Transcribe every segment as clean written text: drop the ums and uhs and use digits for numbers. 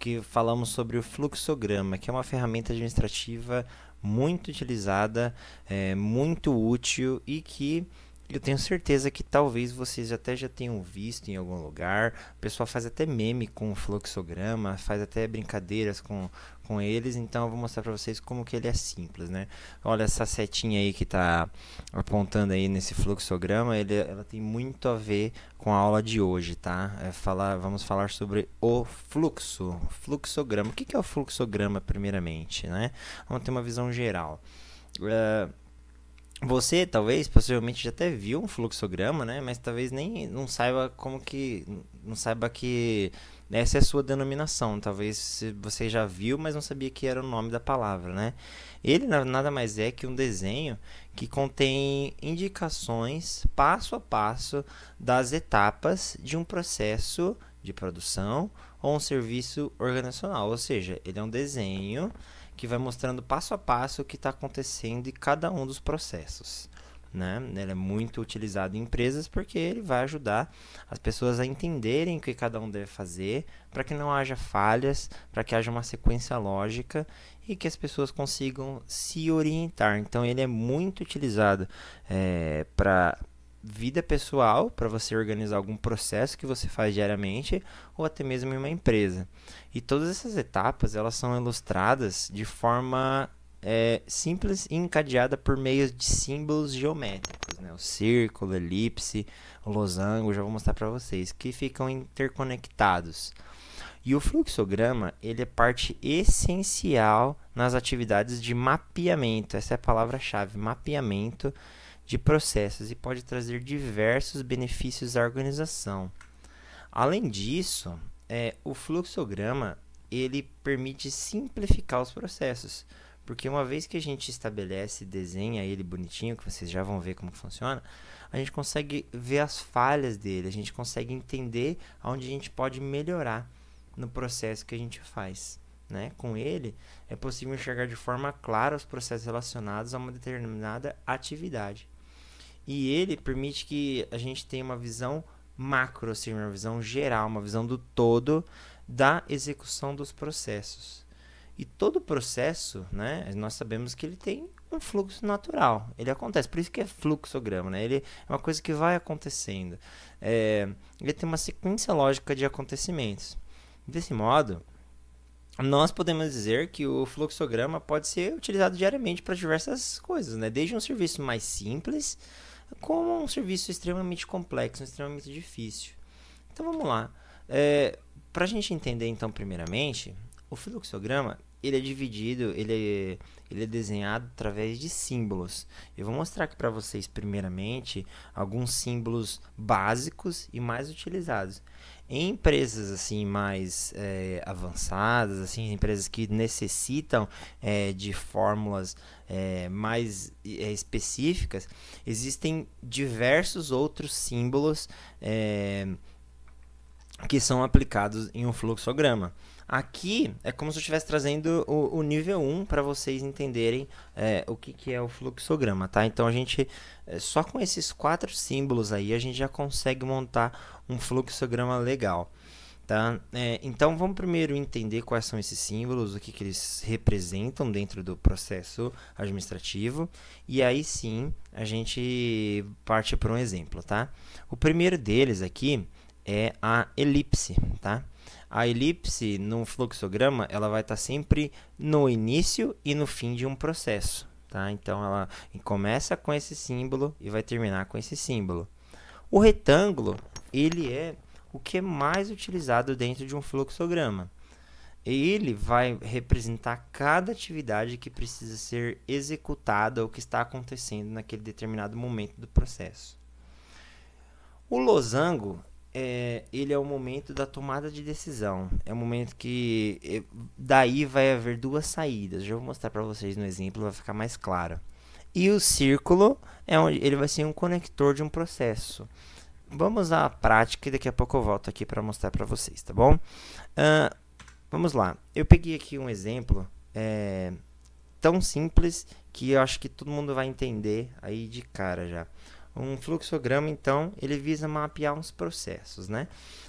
que falamos sobre o fluxograma, que é uma ferramenta administrativa muito utilizada, muito útil e que eu tenho certeza que talvez vocês até já tenham visto em algum lugar. O pessoal faz até meme com o fluxograma, faz até brincadeiras com eles. Então eu vou mostrar para vocês como que ele é simples, né? Olha essa setinha aí que está apontando aí nesse fluxograma, ela tem muito a ver com a aula de hoje, tá? Vamos falar sobre o fluxograma. O que é o fluxograma primeiramente, né? Vamos ter uma visão geral. Você talvez, possivelmente já até viu um fluxograma, né? Mas talvez nem não saiba não saiba que essa é a sua denominação. Talvez você já viu, mas não sabia que era o nome da palavra, né? Ele nada mais é que um desenho que contém indicações passo a passo das etapas de um processo de produção ou um serviço organizacional. Ou seja, ele é um desenho que vai mostrando passo a passo o que está acontecendo em cada um dos processos, né? Ele é muito utilizado em empresas porque ele vai ajudar as pessoas a entenderem o que cada um deve fazer, para que não haja falhas, para que haja uma sequência lógica e que as pessoas consigam se orientar. Então ele é muito utilizado para vida pessoal, para você organizar algum processo que você faz diariamente ou até mesmo em uma empresa. E todas essas etapas elas são ilustradas de forma simples e encadeada por meio de símbolos geométricos, né? O círculo, a elipse, o losango, já vou mostrar para vocês, que ficam interconectados. E o fluxograma ele é parte essencial nas atividades de mapeamento, essa é a palavra-chave, mapeamento de processos, e pode trazer diversos benefícios à organização. Além disso, o fluxograma ele permite simplificar os processos, porque uma vez que a gente estabelece e desenha ele bonitinho, que vocês já vão ver como funciona, a gente consegue ver as falhas dele, a gente consegue entender onde a gente pode melhorar no processo que a gente faz, né? Com ele, é possível enxergar de forma clara os processos relacionados a uma determinada atividade. E ele permite que a gente tenha uma visão macro, assim, uma visão geral, uma visão do todo da execução dos processos. E todo processo, né, nós sabemos que ele tem um fluxo natural. Ele acontece, por isso que é fluxograma, né? Ele é uma coisa que vai acontecendo. Ele tem uma sequência lógica de acontecimentos. Desse modo, nós podemos dizer que o fluxograma pode ser utilizado diariamente para diversas coisas, né? Desde um serviço mais simples, como um serviço extremamente complexo, extremamente difícil. Então vamos lá. Para a gente entender então primeiramente, o fluxograma ele é dividido, ele é desenhado através de símbolos. Eu vou mostrar aqui para vocês primeiramente alguns símbolos básicos e mais utilizados. Em empresas assim mais avançadas, assim, empresas que necessitam de fórmulas mais específicas, existem diversos outros símbolos que são aplicados em um fluxograma. Aqui é como se eu estivesse trazendo o nível 1 para vocês entenderem o que é o fluxograma, tá? Então a gente, só com esses 4 símbolos aí, a gente já consegue montar um fluxograma legal, tá? Então vamos primeiro entender quais são esses símbolos, o que eles representam dentro do processo administrativo, e aí sim a gente parte para um exemplo, tá? O primeiro deles aqui é a elipse, tá? A elipse no fluxograma ela vai estar sempre no início e no fim de um processo, tá? Então ela começa com esse símbolo e vai terminar com esse símbolo. O retângulo ele é o que é mais utilizado dentro de um fluxograma. Ele vai representar cada atividade que precisa ser executada ou que está acontecendo naquele determinado momento do processo. O losango ele é o momento da tomada de decisão. É o momento que daí vai haver duas saídas. Já vou mostrar para vocês no exemplo, vai ficar mais claro. E o círculo é onde ele vai ser um conector de um processo. Vamos à prática e daqui a pouco eu volto aqui para mostrar para vocês, tá bom? Vamos lá. Eu peguei aqui um exemplo tão simples que eu acho que todo mundo vai entender aí de cara já. Um fluxograma, então, ele visa mapear uns processos, né?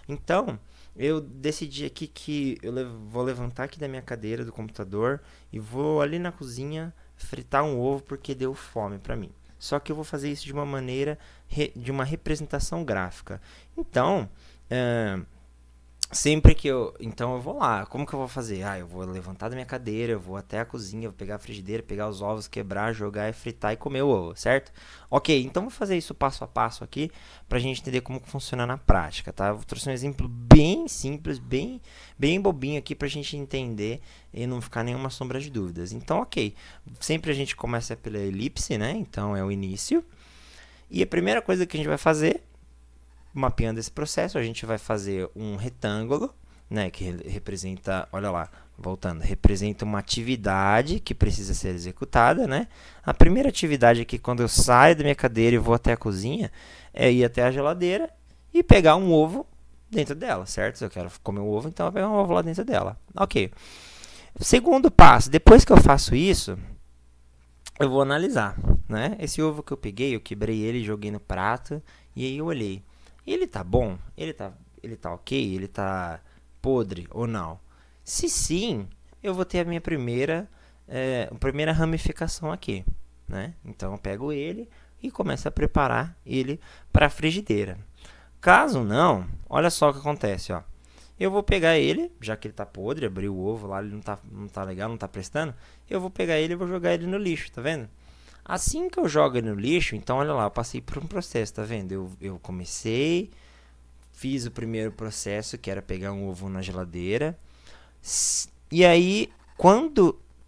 Então, eu decidi aqui que vou levantar aqui da minha cadeira do computador e vou ali na cozinha fritar um ovo porque deu fome para mim. Só que eu vou fazer isso de uma maneira de uma representação gráfica. Então, eh, sempre que então eu vou lá, como que eu vou fazer? Eu vou levantar da minha cadeira, eu vou até a cozinha, vou pegar a frigideira, pegar os ovos, quebrar, jogar e fritar e comer o ovo, certo? Ok, então vou fazer isso passo a passo aqui pra gente entender como que funciona na prática, tá? Eu trouxe um exemplo bem simples, bem bobinho aqui pra gente entender e não ficar nenhuma sombra de dúvidas. Então, ok, sempre a gente começa pela elipse, né? Então é o início. E a primeira coisa que a gente vai fazer mapeando esse processo, a gente vai fazer um retângulo, né, que representa, olha lá, voltando, representa uma atividade que precisa ser executada, né? A primeira atividade aqui, quando eu saio da minha cadeira e vou até a cozinha, é ir até a geladeira e pegar um ovo dentro dela, certo? Se eu quero comer um ovo, então eu vou pegar um ovo lá dentro dela. Ok. Segundo passo, depois que eu faço isso, eu vou analisar, né? Esse ovo que eu peguei, eu quebrei ele, joguei no prato e aí eu olhei. Ele tá bom? Ele tá ok? Ele tá podre ou não? Se sim, eu vou ter a minha primeira ramificação aqui, né? Então eu pego ele e começo a preparar ele para a frigideira. Caso não, olha só o que acontece, ó. Eu vou pegar ele, já que ele tá podre, abri o ovo lá, ele não tá legal, não tá prestando. Eu vou pegar ele e vou jogar ele no lixo, tá vendo? Assim que eu jogo ele no lixo, então olha lá, eu passei por um processo, tá vendo? Eu comecei, fiz o primeiro processo, que era pegar um ovo na geladeira. E aí,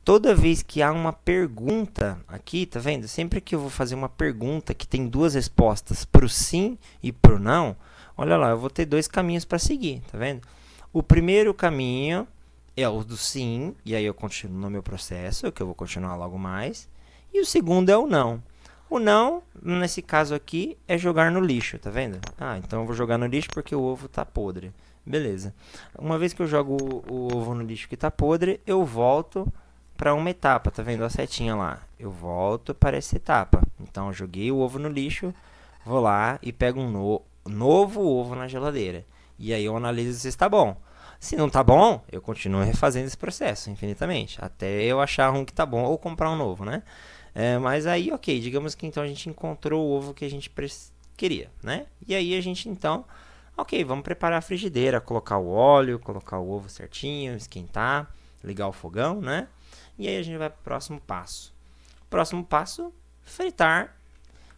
toda vez que há uma pergunta aqui, tá vendo? Sempre que eu vou fazer uma pergunta que tem duas respostas, pro sim e pro não, olha lá, eu vou ter dois caminhos para seguir, tá vendo? O primeiro caminho é o do sim, e aí eu continuo no meu processo, que eu vou continuar logo mais. E o segundo é o não. O não, nesse caso aqui, é jogar no lixo, tá vendo? Então eu vou jogar no lixo porque o ovo tá podre. Beleza. Uma vez que eu jogo o ovo no lixo que tá podre, eu volto para uma etapa, tá vendo a setinha lá? Eu volto para essa etapa. Então eu joguei o ovo no lixo, vou lá e pego um novo ovo na geladeira. E aí eu analiso se está bom. Se não está bom, eu continuo refazendo esse processo infinitamente, até eu achar um que está bom ou comprar um novo, né? Mas aí, ok, digamos que então a gente encontrou o ovo que a gente queria, né? E aí a gente então, ok, vamos preparar a frigideira, colocar o óleo, colocar o ovo certinho, esquentar, ligar o fogão, né? E aí a gente vai para o próximo passo. Próximo passo, fritar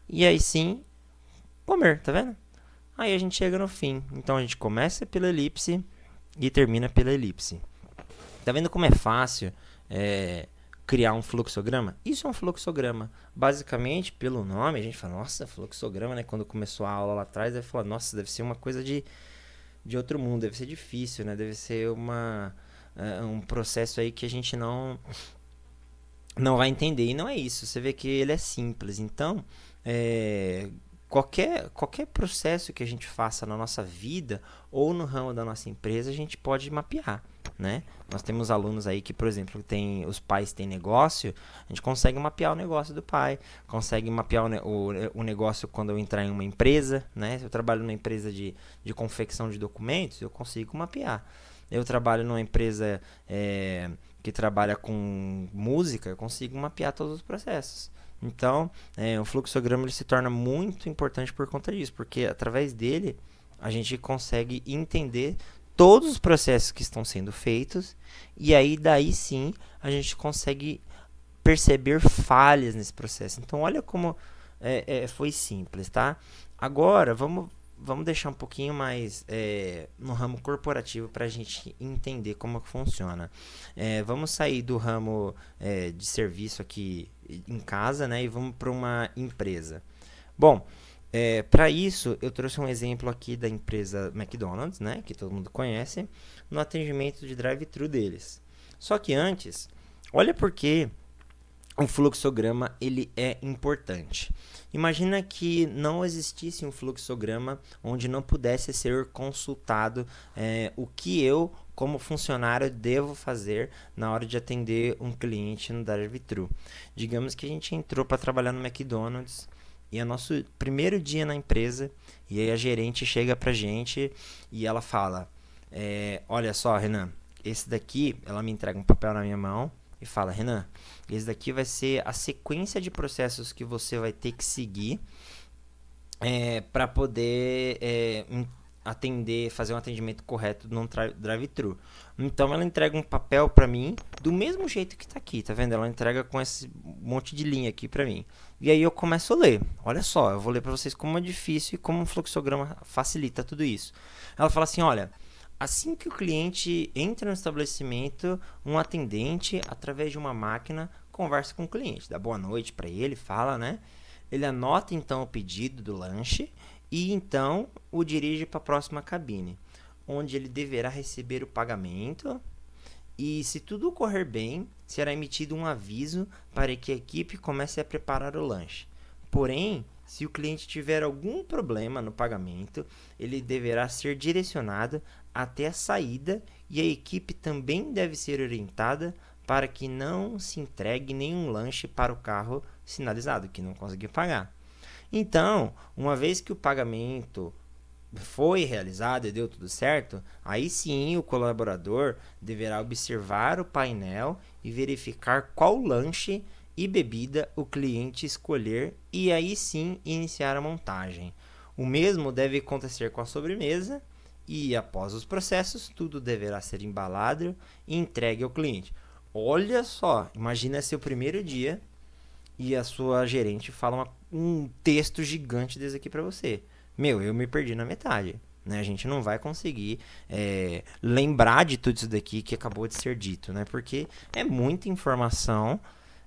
e aí sim comer, tá vendo? Aí a gente chega no fim. Então a gente começa pela elipse e termina pela elipse. Tá vendo como é fácil criar um fluxograma? Isso é um fluxograma. Basicamente, pelo nome, a gente fala, nossa, fluxograma, né? Quando começou a aula lá atrás, aí falou, nossa, deve ser uma coisa de outro mundo, deve ser difícil, né? Deve ser um processo aí que a gente não vai entender. E não é isso, você vê que ele é simples. Então, qualquer processo que a gente faça na nossa vida ou no ramo da nossa empresa, a gente pode mapear, né? Nós temos alunos aí que, por exemplo, os pais têm negócio, a gente consegue mapear o negócio do pai, consegue mapear o negócio quando eu entrar em uma empresa, né? Se eu trabalho numa empresa de confecção de documentos, eu consigo mapear. Eu trabalho numa empresa que trabalha com música, eu consigo mapear todos os processos. Então, o fluxograma ele se torna muito importante por conta disso, porque através dele a gente consegue entender todos os processos que estão sendo feitos e aí daí sim a gente consegue perceber falhas nesse processo. Então, olha como foi simples, tá? Agora, vamos deixar um pouquinho mais no ramo corporativo para a gente entender como que funciona. Vamos sair do ramo de serviço aqui em casa, né, e vamos para uma empresa. Bom, para isso eu trouxe um exemplo aqui da empresa McDonald's, né, que todo mundo conhece, no atendimento de drive-thru deles. Só que antes, olha porque o fluxograma ele é importante. Imagina que não existisse um fluxograma onde não pudesse ser consultado o que eu, como funcionário, devo fazer na hora de atender um cliente no drive-thru. Digamos que a gente entrou para trabalhar no McDonald's e é nosso primeiro dia na empresa e aí a gerente chega para a gente e ela fala: Olha só, Renan, esse daqui, ela me entrega um papel na minha mão e fala, Renan, esse daqui vai ser a sequência de processos que você vai ter que seguir para poder fazer um atendimento correto num drive-thru. Então ela entrega um papel para mim do mesmo jeito que tá aqui, tá vendo? Ela entrega com esse monte de linha aqui para mim. E aí eu começo a ler. Olha só, eu vou ler para vocês como é difícil e como um fluxograma facilita tudo isso. Ela fala assim, olha, assim que o cliente entra no estabelecimento, um atendente, através de uma máquina, conversa com o cliente, dá boa noite para ele, fala, né? Ele anota então o pedido do lanche e então o dirige para a próxima cabine, onde ele deverá receber o pagamento e, se tudo correr bem, será emitido um aviso para que a equipe comece a preparar o lanche. Porém, se o cliente tiver algum problema no pagamento, ele deverá ser direcionado até a saída e a equipe também deve ser orientada para que não se entregue nenhum lanche para o carro sinalizado, que não conseguiu pagar. Então, uma vez que o pagamento foi realizado e deu tudo certo, aí sim o colaborador deverá observar o painel e verificar qual lanche e bebida o cliente escolher e aí sim iniciar a montagem. O mesmo deve acontecer com a sobremesa e, após os processos, tudo deverá ser embalado e entregue ao cliente. Olha só, imagina seu primeiro dia e a sua gerente fala um texto gigante desse aqui para você. Meu, eu me perdi na metade. Né? A gente não vai conseguir lembrar de tudo isso daqui que acabou de ser dito, né? Porque é muita informação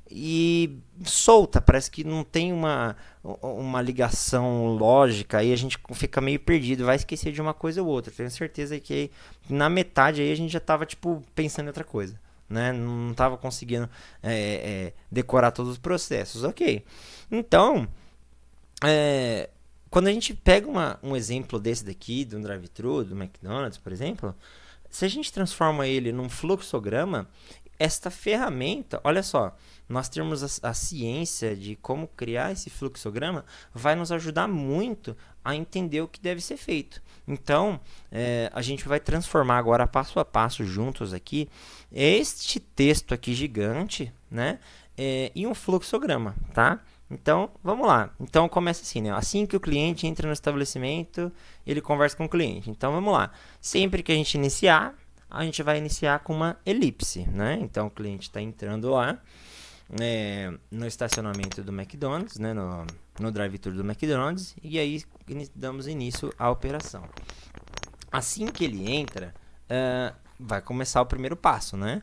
e solta, parece que não tem uma ligação lógica, aí a gente fica meio perdido, vai esquecer de uma coisa ou outra. Tenho certeza que na metade aí a gente já estava pensando em outra coisa. Né? Não estava conseguindo decorar todos os processos. Ok. Então, quando a gente pega um exemplo desse daqui, de um drive-thru, do McDonald's, por exemplo, se a gente transforma ele num fluxograma, esta ferramenta, olha só, nós temos a ciência de como criar esse fluxograma, vai nos ajudar muito a entender o que deve ser feito. Então, a gente vai transformar agora passo a passo juntos aqui este texto aqui gigante, né, em um fluxograma, tá? Então, vamos lá. Então, começa assim, né? Assim que o cliente entra no estabelecimento, ele conversa com o cliente. Então, vamos lá. Sempre que a gente iniciar, a gente vai iniciar com uma elipse, né? Então, o cliente está entrando lá no estacionamento do McDonald's, né? No drive-thru do McDonald's, e aí damos início à operação. Assim que ele entra, vai começar o primeiro passo, né?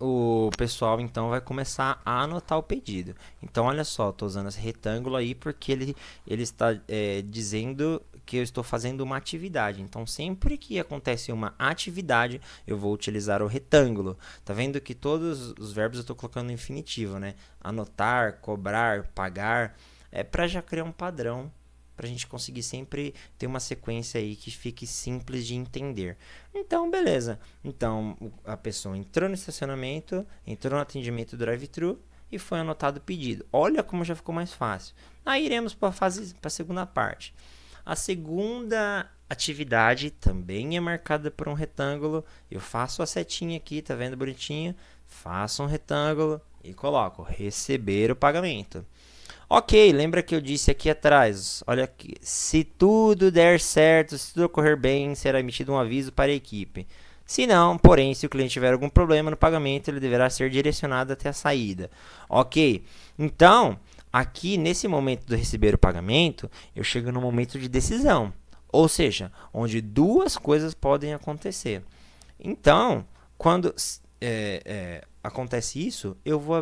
O pessoal então vai começar a anotar o pedido. Então, olha só, estou usando esse retângulo aí porque ele está dizendo que eu estou fazendo uma atividade. Então, sempre que acontece uma atividade, eu vou utilizar o retângulo. Tá vendo que todos os verbos eu estou colocando no infinitivo, né? Anotar, cobrar, pagar. É para já criar um padrão, para a gente conseguir sempre ter uma sequência aí que fique simples de entender. Então, beleza. Então, a pessoa entrou no estacionamento, entrou no atendimento do drive-thru e foi anotado o pedido. Olha como já ficou mais fácil. Aí iremos para a segunda parte. A segunda atividade também é marcada por um retângulo. Eu faço a setinha aqui, tá vendo bonitinho? Faço um retângulo e coloco receber o pagamento. Ok, lembra que eu disse aqui atrás, olha aqui, se tudo der certo, se tudo ocorrer bem, será emitido um aviso para a equipe. Se não, porém, se o cliente tiver algum problema no pagamento, ele deverá ser direcionado até a saída. Ok, então, aqui nesse momento do receber o pagamento, eu chego no momento de decisão, ou seja, onde duas coisas podem acontecer. Então, quando acontece isso, eu vou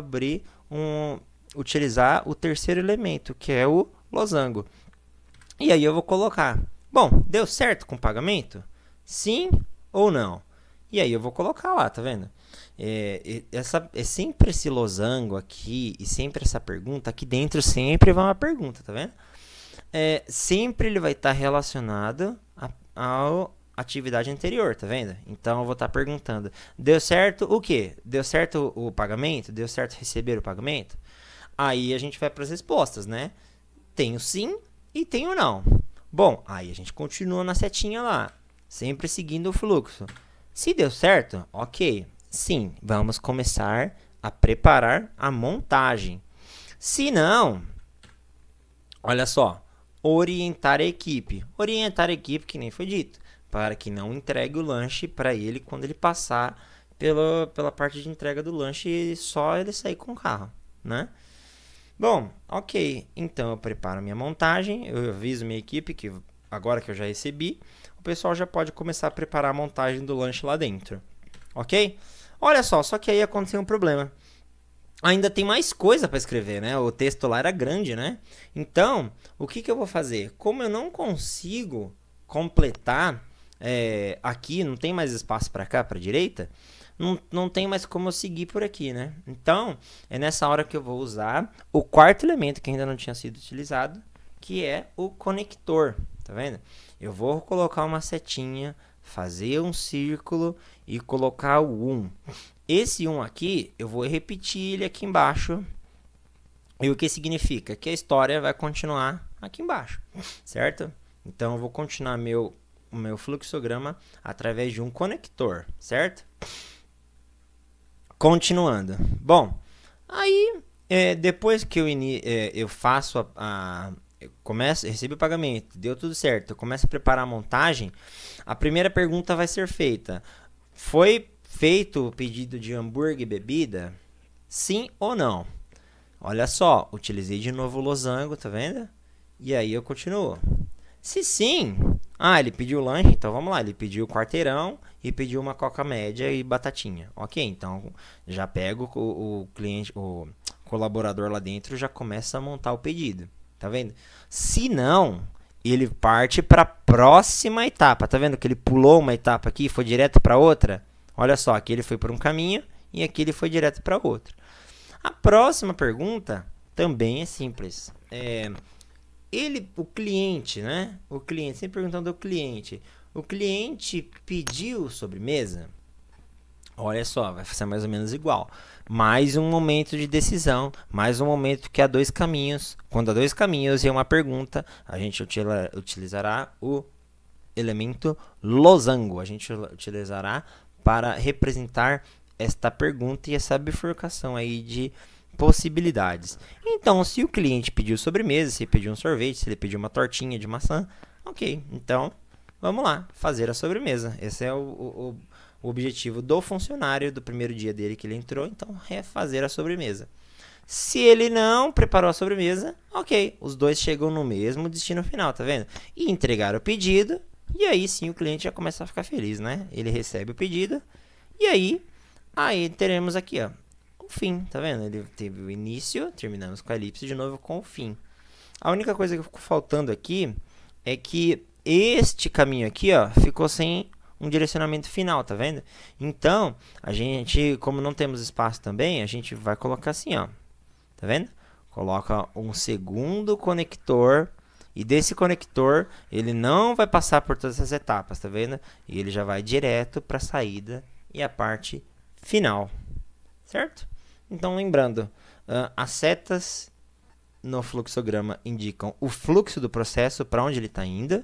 utilizar o terceiro elemento, que é o losango. E aí eu vou colocar, bom, deu certo com o pagamento? Sim ou não? E aí eu vou colocar lá, tá vendo? É sempre esse losango aqui e sempre essa pergunta, aqui dentro sempre vai uma pergunta, tá vendo? Sempre ele vai estar relacionado à atividade anterior, tá vendo? Então eu vou estar perguntando, deu certo o quê? Deu certo o pagamento? Deu certo receber o pagamento? Aí a gente vai para as respostas, né? Tenho sim e tenho não. Bom, aí a gente continua na setinha lá. sempre seguindo o fluxo. Se deu certo, ok. Sim, vamos começar a preparar a montagem. Se não, olha só, orientar a equipe. Orientar a equipe, que nem foi dito, para que não entregue o lanche para ele quando ele passar pela parte de entrega do lanche e só ele sair com o carro, né? Bom, ok. Então eu preparo minha montagem, eu aviso minha equipe que agora que eu já recebi, o pessoal já pode começar a preparar a montagem do lanche lá dentro, ok? Olha só que aí aconteceu um problema. Ainda tem mais coisa para escrever, né? O texto lá era grande, né? Então, o que eu vou fazer? Como eu não consigo completar aqui, não tem mais espaço para cá, para direita, não tem mais como eu seguir por aqui, né? Então, é nessa hora que eu vou usar o quarto elemento que ainda não tinha sido utilizado, que é o conector, tá vendo? Eu vou colocar uma setinha, fazer um círculo e colocar o 1. Esse 1 aqui, eu vou repetir ele aqui embaixo. E o que significa? Que a história vai continuar aqui embaixo, certo? Então, eu vou continuar o meu fluxograma através de um conector, certo? Continuando. Bom, aí, depois que eu faço recebi o pagamento, deu tudo certo, eu começo a preparar a montagem, a primeira pergunta vai ser feita. Foi feito o pedido de hambúrguer e bebida? Sim ou não? Olha só, utilizei de novo o losango, tá vendo? E aí eu continuo. Se sim, ele pediu lanche, então vamos lá, ele pediu quarteirão e pediu uma coca média e batatinha. Ok, então já pego o cliente, o colaborador lá dentro, já começa a montar o pedido, tá vendo? Se não, ele parte para a próxima etapa, tá vendo que ele pulou uma etapa aqui e foi direto para outra? Olha só, aqui ele foi por um caminho e aqui ele foi direto para outro. A próxima pergunta também é simples. O cliente, né? O cliente, sempre perguntando ao cliente. O cliente pediu sobremesa? Olha só, vai ser mais ou menos igual. Mais um momento de decisão, mais um momento que há dois caminhos. Quando há dois caminhos e uma pergunta, a gente utilizará o elemento losango. A gente utilizará para representar esta pergunta e essa bifurcação aí de possibilidades. Então, se o cliente pediu sobremesa, se ele pediu um sorvete, se ele pediu uma tortinha de maçã, ok, então vamos lá, fazer a sobremesa. Esse é o objetivo do funcionário do primeiro dia dele que ele entrou, então é fazer a sobremesa. Se ele não preparou a sobremesa, ok, os dois chegam no mesmo destino final, tá vendo? E entregaram o pedido, e aí sim o cliente já começa a ficar feliz, né? Ele recebe o pedido, e aí teremos aqui, ó, o fim, tá vendo? Ele teve o início, terminamos com a elipse, de novo com o fim. A única coisa que ficou faltando aqui é que este caminho aqui, ó, ficou sem um direcionamento final, tá vendo? Então, a gente, como não temos espaço também, a gente vai colocar assim, ó, tá vendo? Coloca um segundo conector, e desse conector, ele não vai passar por todas essas etapas, tá vendo? E ele já vai direto para a saída e a parte final, certo? Então, lembrando, as setas no fluxograma indicam o fluxo do processo, para onde ele está indo.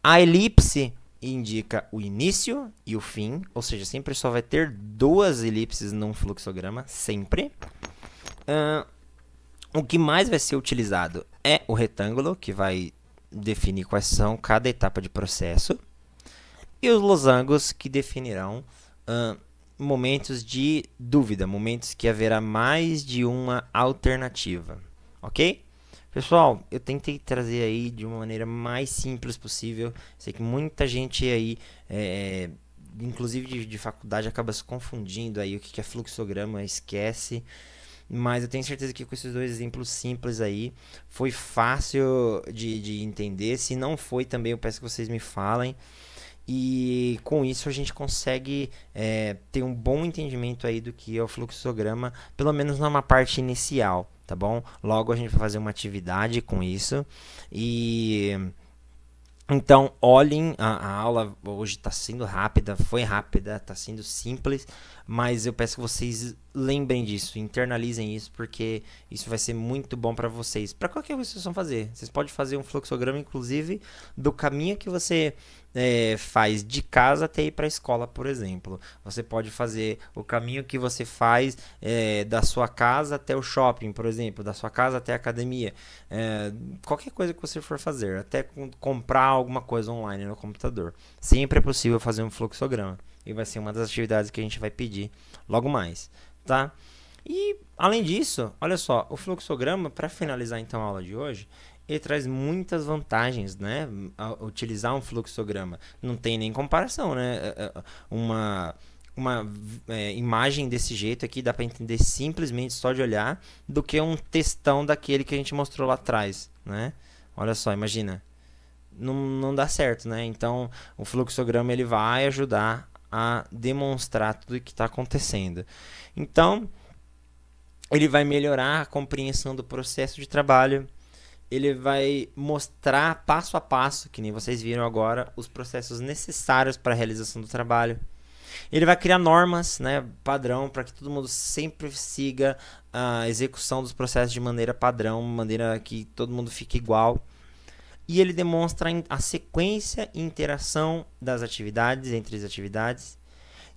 A elipse indica o início e o fim, ou seja, sempre só vai ter duas elipses num fluxograma, sempre. O que mais vai ser utilizado é o retângulo, que vai definir quais são cada etapa de processo, e os losangos, que definirão momentos de dúvida, momentos que haverá mais de uma alternativa, ok? Pessoal, eu tentei trazer aí de uma maneira mais simples possível. Sei que muita gente aí, inclusive de faculdade, acaba se confundindo aí o que é fluxograma, esquece. Mas eu tenho certeza que com esses dois exemplos simples aí, foi fácil de entender. Se não foi também, eu peço que vocês me falem. E com isso a gente consegue ter um bom entendimento aí do que é o fluxograma, pelo menos numa parte inicial, tá bom? Logo a gente vai fazer uma atividade com isso. E então olhem, a aula hoje está sendo rápida, foi rápida, está sendo simples, mas eu peço que vocês lembrem disso, internalizem isso, porque isso vai ser muito bom para vocês, para qualquer coisa que vocês vão fazer. Vocês podem fazer um fluxograma, inclusive, do caminho que você faz de casa até ir para a escola, por exemplo. Você pode fazer o caminho que você faz da sua casa até o shopping, por exemplo, da sua casa até a academia. Qualquer coisa que você for fazer, até comprar alguma coisa online no computador. Sempre é possível fazer um fluxograma. E vai ser uma das atividades que a gente vai pedir logo mais, tá? E além disso, olha só, o fluxograma, para finalizar então a aula de hoje, ele traz muitas vantagens, né? Utilizar um fluxograma não tem nem comparação, né? Uma imagem desse jeito aqui dá para entender simplesmente só de olhar, do que um textão daquele que a gente mostrou lá atrás, né? Olha só, imagina, não dá certo, né? Então o fluxograma ele vai ajudar a demonstrar tudo o que está acontecendo. Então ele vai melhorar a compreensão do processo de trabalho. Ele vai mostrar passo a passo, que nem vocês viram agora, os processos necessários para a realização do trabalho. Ele vai criar normas, né, padrão, para que todo mundo sempre siga a execução dos processos de maneira padrão, maneira que todo mundo fique igual. E ele demonstra a sequência e interação das atividades, entre as atividades.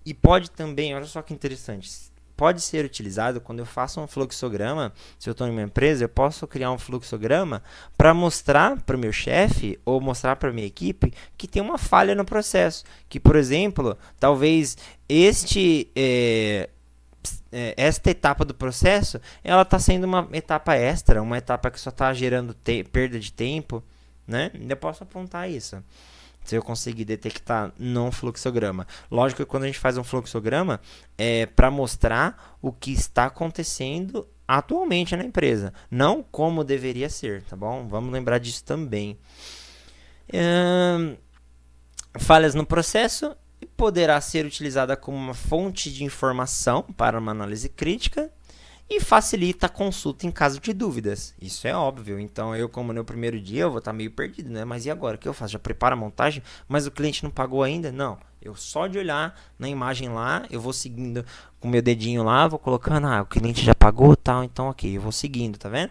E pode também, olha só que interessante, pode ser utilizado quando eu faço um fluxograma. Se eu estou em uma empresa, eu posso criar um fluxograma para mostrar para o meu chefe ou mostrar para a minha equipe que tem uma falha no processo. Que, por exemplo, talvez esta etapa do processo ela está sendo uma etapa extra, uma etapa que só está gerando perda de tempo, né? Eu posso apontar isso, se eu conseguir detectar num fluxograma. Lógico que quando a gente faz um fluxograma é para mostrar o que está acontecendo atualmente na empresa, não como deveria ser, tá bom? Vamos lembrar disso também. Falhas no processo poderá ser utilizada como uma fonte de informação para uma análise crítica e facilita a consulta em caso de dúvidas. Isso é óbvio. Então, eu, como no primeiro dia, eu vou estar meio perdido, né? Mas e agora? O que eu faço? Já preparo a montagem, mas o cliente não pagou ainda? Não. Eu só de olhar na imagem lá, eu vou seguindo com o meu dedinho lá, vou colocando, o cliente já pagou, tal, então ok, eu vou seguindo, tá vendo?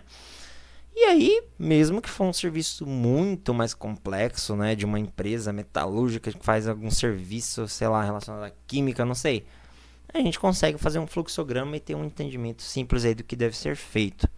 E aí, mesmo que for um serviço muito mais complexo, né, de uma empresa metalúrgica que faz algum serviço, sei lá, relacionado à química, não sei, a gente consegue fazer um fluxograma e ter um entendimento simples aí do que deve ser feito.